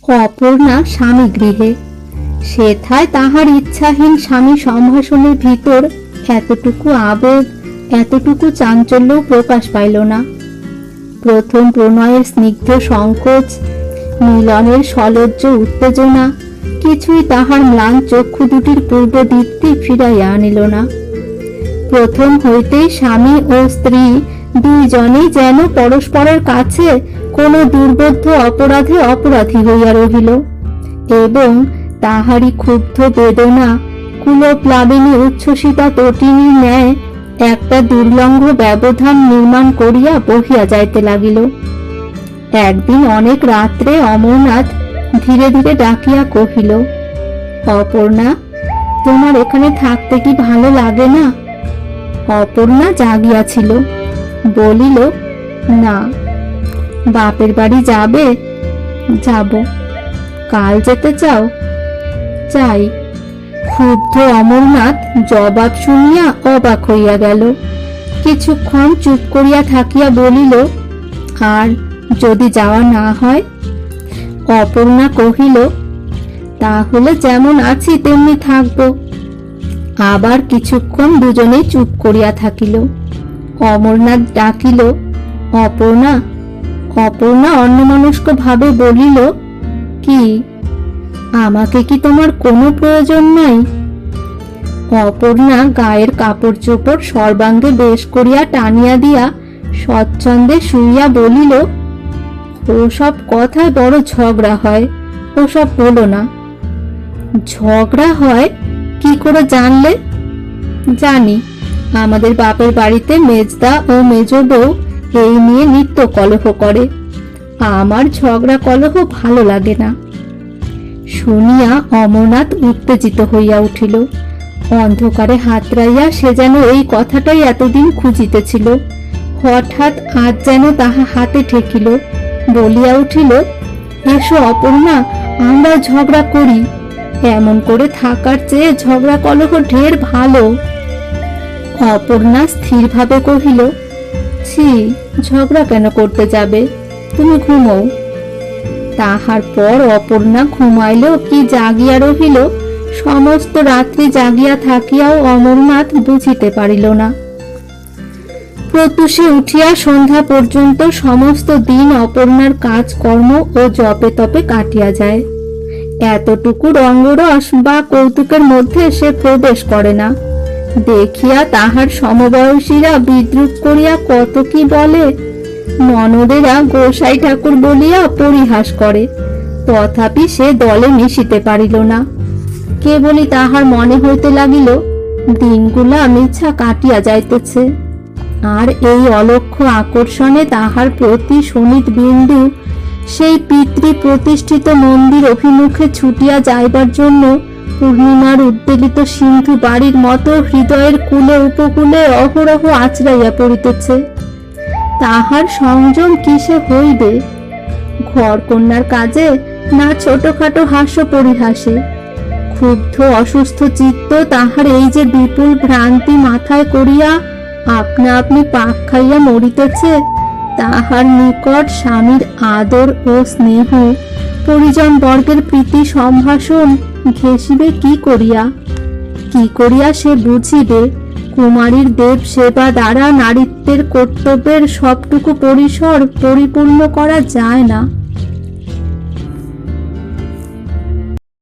অপর্ণা স্বামী গৃহে, সেথায় তাহার ইচ্ছাহীন স্বামী সম্ভাষণের ভিতর এতটুকু আবেগ, এতটুকু চাঞ্চল্য প্রকাশ পাইল না। প্রথম প্রণয়ের স্নিগ্ধ সংকোচ, মিলনের সলজ্জ উত্তেজনা কিছুই তাহার ম্লান চক্ষু দুটির পূর্ব দীপ্তি ফিরাইয়া আনিল না। প্রথম হইতেই স্বামী ও স্ত্রী দুইজনেই যেন পরস্পরের কাছে কোনো দুর্বোধ্য অপরাধে অপরাধী হইয়া রহিল, এবং তাহারই ক্ষুব্ধ বেদনা কুলপ্লাবিনী উচ্ছ্বসিতা তটিনীর ন্যায় একটা দুর্লঙ্ঘ ব্যবধান নির্মাণ করিয়া বহিয়া যাইতে লাগিল। একদিন অনেক রাত্রে অমরনাথ ধীরে ধীরে ডাকিয়া কহিল, অপর্ণা, তোমার এখানে থাকতে কি ভালো লাগে না? অপর্ণা জাগিয়াছিল, বলিল, না। বাপের বাড়ি যাবে? যাব। কাল যেতে চাও? চাই। ক্ষুব্ধ অমরনাথ জবাব শুনিয়া অবাক হইয়া গেল। কিছুক্ষণ চুপ করিয়া থাকিয়া বলিল, আর যদি যাওয়া না হয়? অপর্ণা কহিল, তাহলে যেমন আছি তেমনি থাকব। আবার কিছুক্ষণ দুজনেই চুপ করিয়া থাকিল। অমরনাথ ডাকিল, অপর্ণা। অপর্ণা অন্যমনস্ক ভাবে বলিল, কি? আমাকে কি তোমার কোনো প্রয়োজন নাই? অপর্ণা গায়ের কাপড় চোপড় সর্বাঙ্গে বেশ করিয়া টানিয়া দিয়া স্বচ্ছন্দে শুইয়া বলিল, ওসব কথায় বড় ঝগড়া হয়, ওসব বলো না। ঝগড়া হয়? কি করে জানলে? জানি, আমাদের বাপের বাড়িতে মেজদা ও মেজ বউ এই নিয়ে নিত্য কলহ করে। আমার ঝগড়া কলহ ভালো লাগে না। শুনিয়া অমরনাথ উত্তেজিত হইয়া উঠিল। অন্ধকারে হাতড়াইয়া সে যেন এই কথাটাই এতদিন খুঁজিতেছিল। হঠাৎ আজ যেন তাহা হাতে ঠেকিল, বলিয়া উঠিল, এসো অপর্ণা, আমরা ঝগড়া করি। এমন করে থাকার চেয়ে ঝগড়া কলহ ঢের ভালো। অপর্ণা স্থিরভাবে কহিল, ছি, ঝগড়া কেন করতে যাবে? তুমি ঘুমো। তাহার পর অপর্ণা ঘুমাইল কি জাগিয়া রহিল, সমস্ত রাত্রি জাগিয়া থাকিয়াও অমরনাথ বুঝিতে পারিল না। প্রত্যুষে উঠিয়া সন্ধ্যা পর্যন্ত সমস্ত দিন অপর্ণার কাজকর্ম ও জপে তপে কাটিয়া যায়। এতটুকু রঙ্গরস বা কৌতুকের মধ্যে সে প্রবেশ করে না। দেখিয়া তাহার সমবয়সীরা বিদ্রুপ করিয়া কত কি বলে। ননদেরা গোসাই ঠাকুর বলিয়া পরিহাস করে, তথাপি সে দলে মিশিতে পারিল না। কেবলই তাহার মনে হইতে লাগিল, দিনগুলা মিছা কাটিয়া যাইতেছে, আর এই অলক্ষ্য আকর্ষণে তাহার প্রতি শোণিত বিন্দু সেই পিতৃ প্রতিষ্ঠিত মন্দির অভিমুখে ছুটিয়া যাইবার জন্য পূর্ণিমার উদ্বেলিত সিন্ধু বাড়ির মতো হৃদয়ের কূলে উপকূলে অহরহ আছড়াইয়া পড়িতেছে। তাহার সংযম কিসে হইবে? ঘর কন্যার কাজে, না ছোটখাটো হাস্য পরিহাসে? ক্ষুব্ধ অসুস্থ চিত্ত তাহার এই যে বিপুল ভ্রান্তি মাথায় করিয়া আপনা আপনি পাক খাইয়া মরিতেছে, তাহার নিকট স্বামীর আদর ও স্নেহ, পরিজন বর্গের প্রীতি সম্ভাষণ ঘেঁষিবে কি করিয়া? কি করিয়া সে বুঝিবে কুমারীর দেব সেবা দ্বারা নারীত্বের কর্তব্যের সবটুকু পরিসর পরিপূর্ণ করা যায় না?